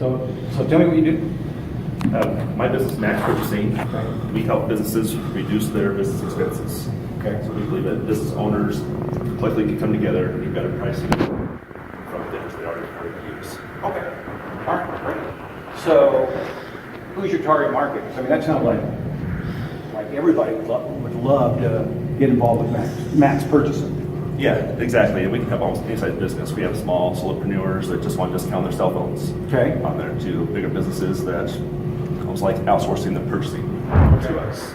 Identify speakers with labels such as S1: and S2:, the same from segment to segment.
S1: So tell me what you do.
S2: My business, Max Purchasing, we help businesses reduce their business expenses.
S1: Okay.
S2: So we believe that business owners collectively can come together and get better pricing from vendors they already use.
S1: Okay. All right, great. So who's your target market? I mean, that sounds like everybody would love to get involved with Max Purchasing.
S2: Yeah, exactly. And we can help almost any size business. We have small solopreneurs that just want to discount their cell phones on there, to bigger businesses that almost like outsourcing the purchasing to us.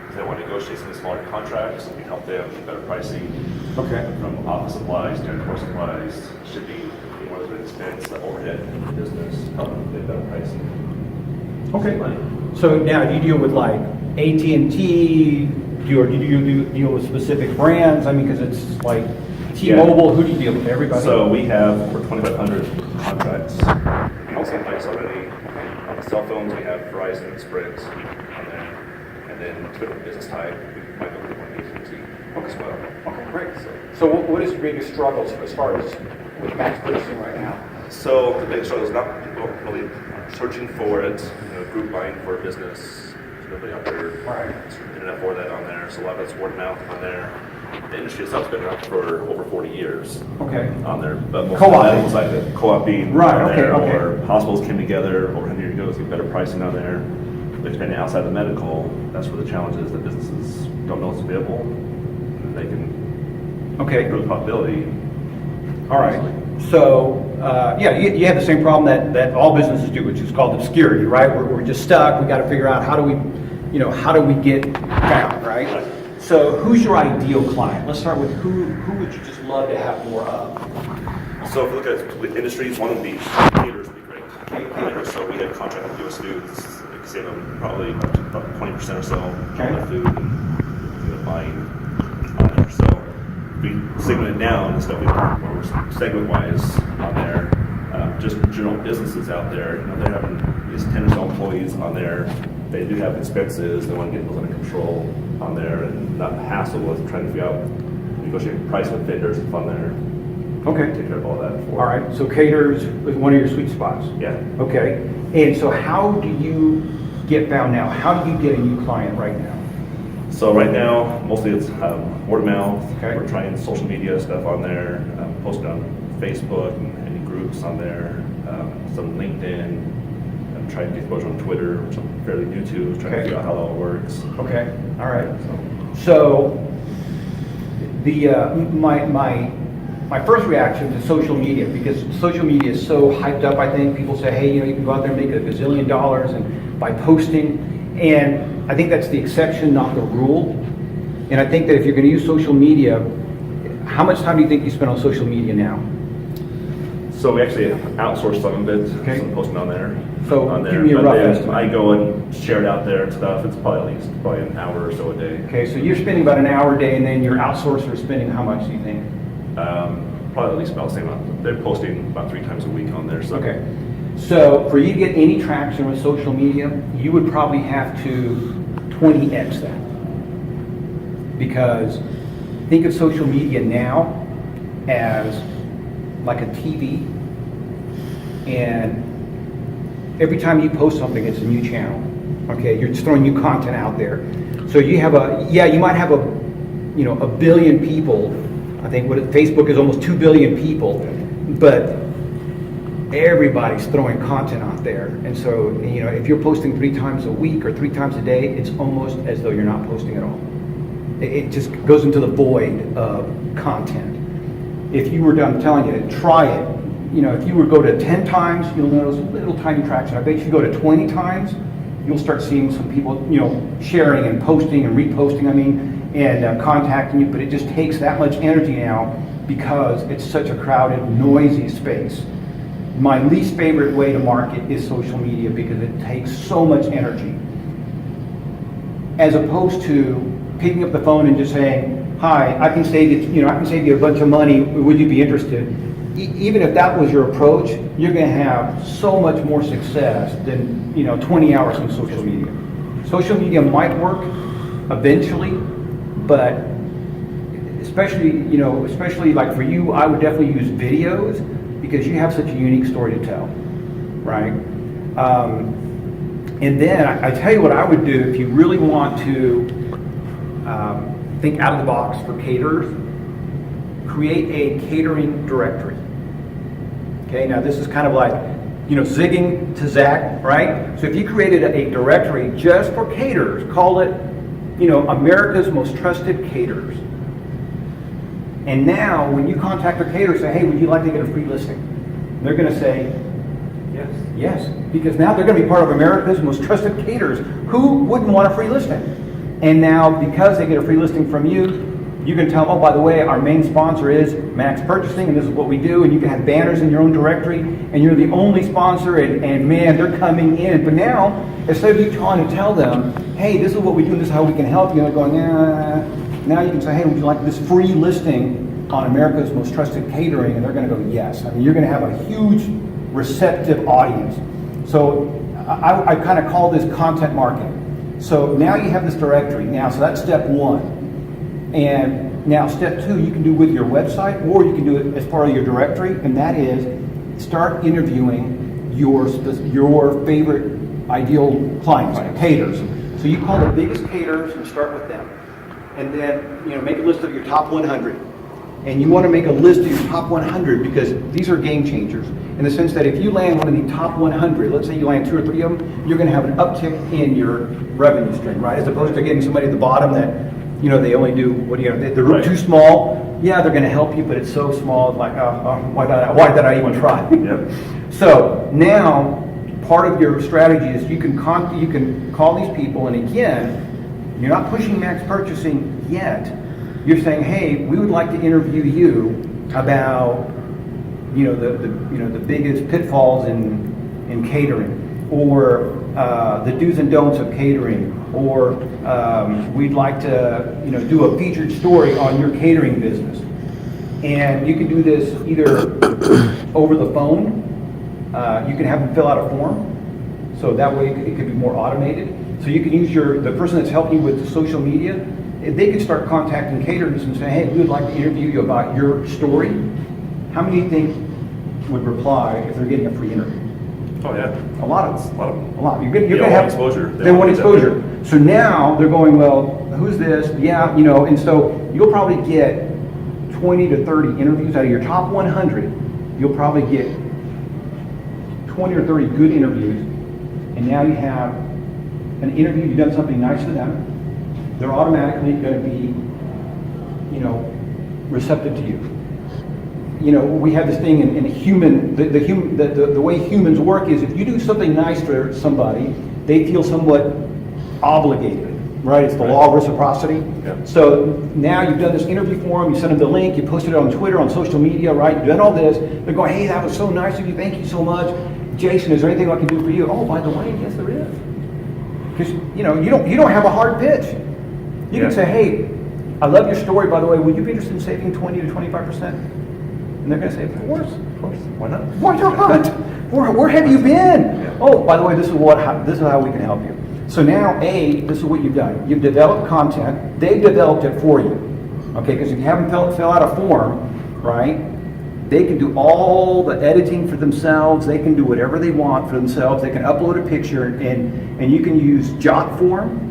S2: If they want to negotiate some smaller contracts, we can help them get better pricing from office supplies, janitorial supplies, shipping, more of the expense, the overhead in the business, help them get better pricing.
S1: Okay. So now do you deal with like AT&T? Do you deal with specific brands? I mean, because it's like T-Mobile. Who do you deal with? Everybody?
S2: So we have over 2,500 contracts in some place already. On the cell phones, we have Verizon, Sprint on there. And then different business type, we might go with one AT&T as well.
S1: Okay, great. So what is your biggest struggles as far as with Max Purchasing right now?
S2: So the biggest struggle is not people really searching for it, group buying for a business. There's nobody out there internet for that on there. So a lot of it's word of mouth on there. The industry itself's been around for over 40 years on there. But most of that was like the co-op being on there, or hospitals came together over 100 years ago to get better pricing on there. But expanding outside the medical, that's where the challenge is that businesses don't know it's available. And they can improve the profitability.
S1: All right. So, you have the same problem that all businesses do, which is called obscurity, right? We're just stuck. We got to figure out how do we get found, right? So, who's your ideal client? Let's start with who would you just love to have more of?
S2: So, if we look at industries, one would be caterers would be great. So, we had a contract with US Foods. We could save them probably about 20% or so on their food and buying on there. So, we segment it down instead of segment-wise on there. Just general businesses out there, they're having these 10 or so employees on there. They do have expenses. They want to get those under control on there and not hassle with trying to figure out negotiating price with vendors and on there.
S1: Okay.
S2: Take care of all that.
S1: All right. So caterers is one of your sweet spots.
S2: Yeah.
S1: Okay. And so how do you get found now? How do you get a new client right now?
S2: So right now, mostly it's word of mouth.
S1: Okay.
S2: We're trying social media stuff on there, posting on Facebook and any groups on there, some LinkedIn. I'm trying to get exposure on Twitter, which I'm fairly new to, trying to figure out how it all works.
S1: Okay. All right. So the my first reaction to social media, because social media is so hyped up. I think people say, hey, you can go out there and make $1 gazillion and by posting, and I think that's the exception, not the rule. And I think that if you're going to use social media, how much time do you think you spend on social media now?
S2: So we actually outsource some of it, some posting on there.
S1: So
S2: on there.
S1: Give me a rough estimate.
S2: I go and share it out there and stuff. It's probably at least an hour or so a day.
S1: Okay, so you're spending about an hour a day, and then your outsourcer is spending how much, do you think?
S2: Probably at least about the same amount. They're posting about 3 times a week on there. So.
S1: Okay. So for you to get any traction with social media, you would probably have to 20x that. Because think of social media now as like a TV, and every time you post something, it's a new channel. Okay, you're just throwing new content out there. So you have you might have a billion people. I think Facebook is almost 2 billion people, but everybody's throwing content out there. And so, if you're posting 3 times a week or 3 times a day, it's almost as though you're not posting at all. It just goes into the void of content. If you were done telling you, try it. If you were to go to 10 times, you'll notice little tiny traction. I bet if you go to 20 times, you'll start seeing some people, sharing and posting and reposting, and contacting you, but it just takes that much energy now because it's such a crowded, noisy space. My least favorite way to market is social media because it takes so much energy. As opposed to picking up the phone and just saying, hi, I can save you a bunch of money, would you be interested? Even if that was your approach, you're going to have so much more success than 20 hours on social media. Social media might work eventually, but especially like for you, I would definitely use videos because you have such a unique story to tell. right? And then I tell you what I would do if you really want to think out of the box for caterers, create a catering directory. Okay, now this is kind of like, zigging to Zach, right? So if you created a directory just for caterers, call it, America's Most Trusted Caterers. And now when you contact a caterer, say, hey, would you like to get a free listing? They're going to say, yes, because now they're going to be part of America's Most Trusted Caterers. Who wouldn't want a free listing? And now, because they get a free listing from you, you can tell them, oh, by the way, our main sponsor is Max Purchasing, and this is what we do, and you can have banners in your own directory, and you're the only sponsor, and man, they're coming in. But now, instead of you trying to tell them, hey, this is what we do, and this is how we can help you, and they're going, now you can say, hey, would you like this free listing on America's Most Trusted Catering? And they're going to go, yes. I mean, you're going to have a huge receptive audience. So I kind of call this content marketing. So now you have this directory. Now, so that's step one. And now step two, you can do with your website, or you can do it as part of your directory, and that is start interviewing your favorite ideal clients, caterers. So you call the biggest caterers and start with them. And then, make a list of your top 100. And you want to make a list of your top 100 because these are game changers in the sense that if you land one of the top 100, let's say you land 2 or 3 of them, you're going to have an uptick in your revenue stream, right? As opposed to getting somebody at the bottom that, they only do, they're right. Too small. Yeah, they're going to help you, but it's so small, it's like, why did I even try?
S2: Yep.
S1: So now, part of your strategy is you can call these people, and again, you're not pushing Max Purchasing yet. You're saying, hey, we would like to interview you about, the biggest pitfalls in catering, or the do's and don'ts of catering, or we'd like to, do a featured story on your catering business. And you can do this either over the phone. You can have them fill out a form, so that way it could be more automated. So you can use the person that's helping you with the social media. They could start contacting caterers and say, hey, we would like to interview you about your story. How many do you think would reply if they're getting a free interview?
S2: Oh, yeah.
S1: A lot of them.
S2: A lot.
S1: You're going to have
S2: exposure.
S1: They want exposure. So now they're going, well, who's this? Yeah, and so you'll probably get 20 to 30 interviews out of your top 100. You'll probably get 20 or 30 good interviews, and now you have an interview. You've done something nice for them. They're automatically going to be, receptive to you. We have this thing in human, the way humans work is if you do something nice for somebody, they feel somewhat obligated, right? It's the law of reciprocity.
S2: Yeah.
S1: So now you've done this interview for them, you sent them the link, you posted it on Twitter, on social media, right? You've done all this. They're going, hey, that was so nice of you. Thank you so much. Jason, is there anything I can do for you? Oh, by the way, yes, there is. Because, you don't have a hard pitch. You can say, hey, I love your story, by the way. Would you be interested in saving 20 to 25%? And they're going to say, of course.
S2: Why not?
S1: Why not? Where have you been? Yeah. Oh, by the way, this is how we can help you. So now, this is what you've done. You've developed content. They've developed it for you. Okay, because if you have them fill out a form, right, they can do all the editing for themselves. They can do whatever they want for themselves. They can upload a picture, and you can use JotForm.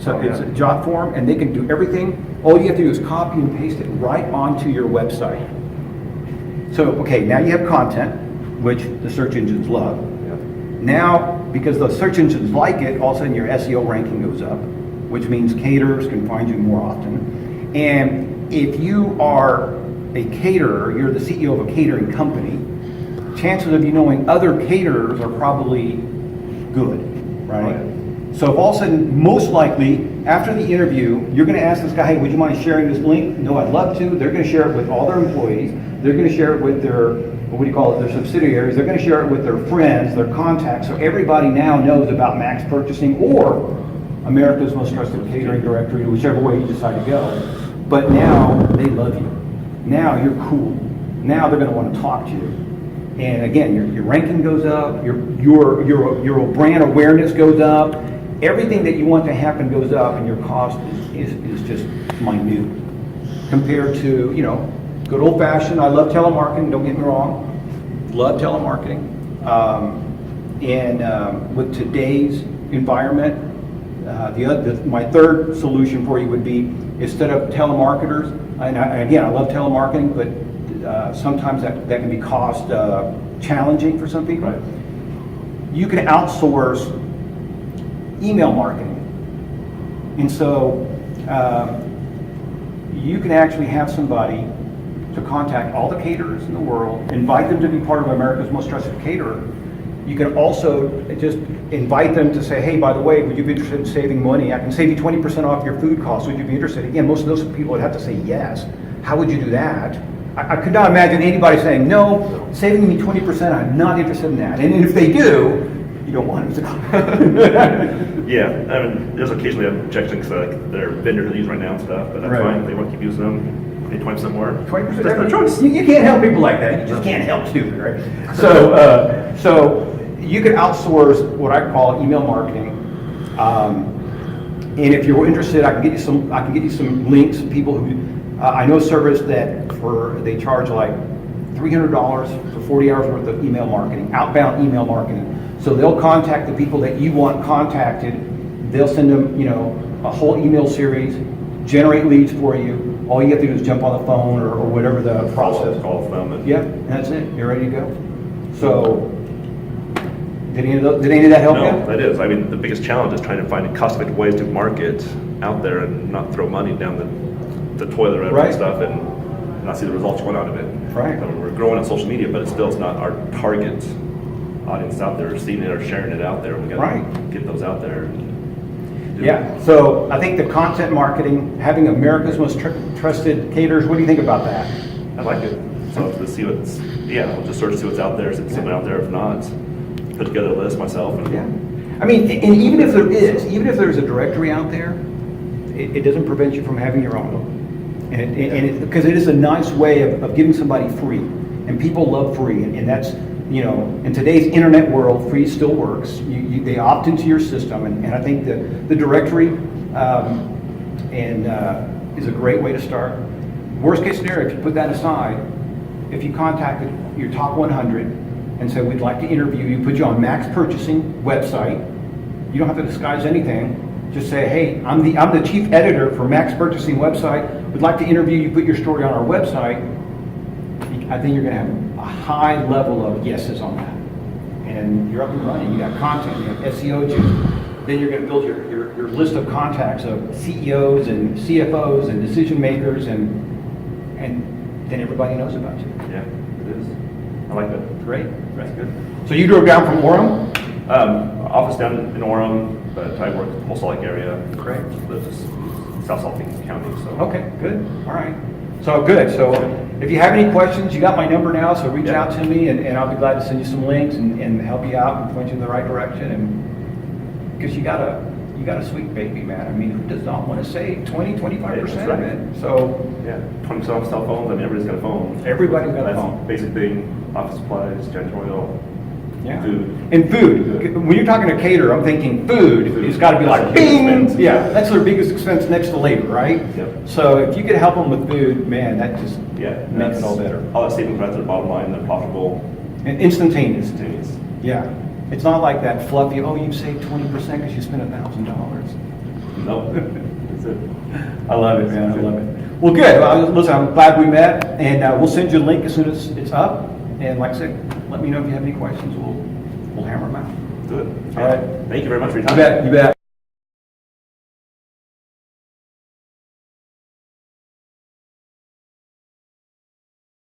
S1: So it's a JotForm, and they can do everything. All you have to do is copy and paste it right onto your website. So, okay, now you have content, which the search engines love.
S2: Yeah.
S1: Now, because the search engines like it, all of a sudden your SEO ranking goes up, which means caterers can find you more often. And if you are a caterer, you're the CEO of a catering company, chances of you knowing other caterers are probably good, right?
S2: Oh, yeah.
S1: So if all of a sudden, most likely, after the interview, you're going to ask this guy, hey, would you mind sharing this link? No, I'd love to. They're going to share it with all their employees. They're going to share it with their subsidiaries. They're going to share it with their friends, their contacts. So everybody now knows about Max Purchasing or America's Most Trusted Catering Directory, whichever way you decide to go. But now they love you. Now you're cool. Now they're going to want to talk to you. And again, your ranking goes up. Your brand awareness goes up. Everything that you want to happen goes up, and your cost is just minute compared to, good old-fashioned. I love telemarketing, don't get me wrong. Love telemarketing. with today's environment, my third solution for you would be, instead of telemarketers, and again, I love telemarketing, but sometimes that can be cost challenging for some people.
S2: Right.
S1: You can outsource email marketing. And so you can actually have somebody to contact all the caterers in the world, invite them to be part of America's Most Trusted Caterer. You can also just invite them to say, hey, by the way, would you be interested in saving money? I can save you 20% off your food costs. Would you be interested? Again, most of those people would have to say yes. How would you do that? I could not imagine anybody saying, no, saving me 20%, I'm not interested in that. And if they do, you don't want them to.
S2: Yeah, I mean, there's occasionally objections to like their vendors they use right now and stuff, but that's
S1: Right.
S2: fine. If they want to keep using them, pay 20% more.
S1: 20%.
S2: That's their choice.
S1: You can't help people like that. You just can't help stupid, right? So you can outsource what I call email marketing. And if you're interested, I can get you some links. People who I know service that they charge like $300 for 40 hours worth of email marketing, outbound email marketing. So they'll contact the people that you want contacted. They'll send them, a whole email series, generate leads for you. All you have to do is jump on the phone or whatever the process.
S2: Call them. And
S1: Yep, and that's it. You're ready to go. So, did any of that help you?
S2: No, that is. I mean, the biggest challenge is trying to find cost-effective ways to market out there and not throw money down the toilet or
S1: Right.
S2: stuff and not see the results you want out of it.
S1: Right.
S2: I mean, we're growing on social media, but it's not our target audience out there seeing it or sharing it out there. We got to
S1: Right.
S2: get those out there.
S1: Yeah, so I think the content marketing, having America's Most Trusted Caterers, what do you think about that?
S2: I like it. So to see we'll just sort of see what's out there, see what's out there. If not, put together a list myself. And
S1: Yeah. I mean, and even if there's a directory out there, it doesn't prevent you from having your own. And because it is a nice way of giving somebody free. And people love free, and that's, in today's internet world, free still works. They opt into your system, and I think the directory is a great way to start. Worst case scenario, if you put that aside, if you contacted your top 100 and said, we'd like to interview you, put you on Max Purchasing website, you don't have to disguise anything. Just say, hey, I'm the chief editor for Max Purchasing website. We'd like to interview you, put your story on our website. I think you're going to have a high level of yeses on that. And you're up and running. You got content, you have SEO juice. Then you're going to build your list of contacts of CEOs and CFOs and decision makers, and then everybody knows about you.
S2: yeah, it is. I like that.
S1: Great.
S2: That's good.
S1: So you drove down from Orem?
S2: Office down in Orem, but I work in the Whole Lake area.
S1: Great.
S2: Live just South Salt Lake County. So
S1: Okay, good. All right. So good. So if you have any questions, you got my number now, so reach
S2: Yeah.
S1: out to me, and I'll be glad to send you some links and help you out and point you in the right direction. And because you got a sweet baby, man. I mean, who does not want to save 20-25% of it? So
S2: yeah, 20% off cell phones. I mean, everybody's got a phone.
S1: everybody's got a
S2: That's
S1: phone.
S2: basic thing. Office supplies, janitorial,
S1: Yeah.
S2: food.
S1: And food. When you're talking to caterer, I'm thinking food. It's got to be like,
S2: That's a huge
S1: bing!
S2: expense.
S1: Yeah, that's their biggest expense next to labor, right?
S2: Yep.
S1: So if you could help them with food, man, that just
S2: Yeah,
S1: makes it all better.
S2: All that savings right to the bottom line. They're profitable.
S1: And instantaneous.
S2: Instantaneous.
S1: Yeah. It's not like that fluffy, oh, you saved 20% because you spent $1,000.
S2: No, that's it.
S1: I love it, man. I love it. Well, good. Well, listen, I'm glad we met, and we'll send you a link as soon as it's up. And like I said, let me know if you have any questions. We'll hammer them out.
S2: Do it.
S1: All right.
S2: Thank you very much for your
S1: You
S2: time.
S1: bet. You bet.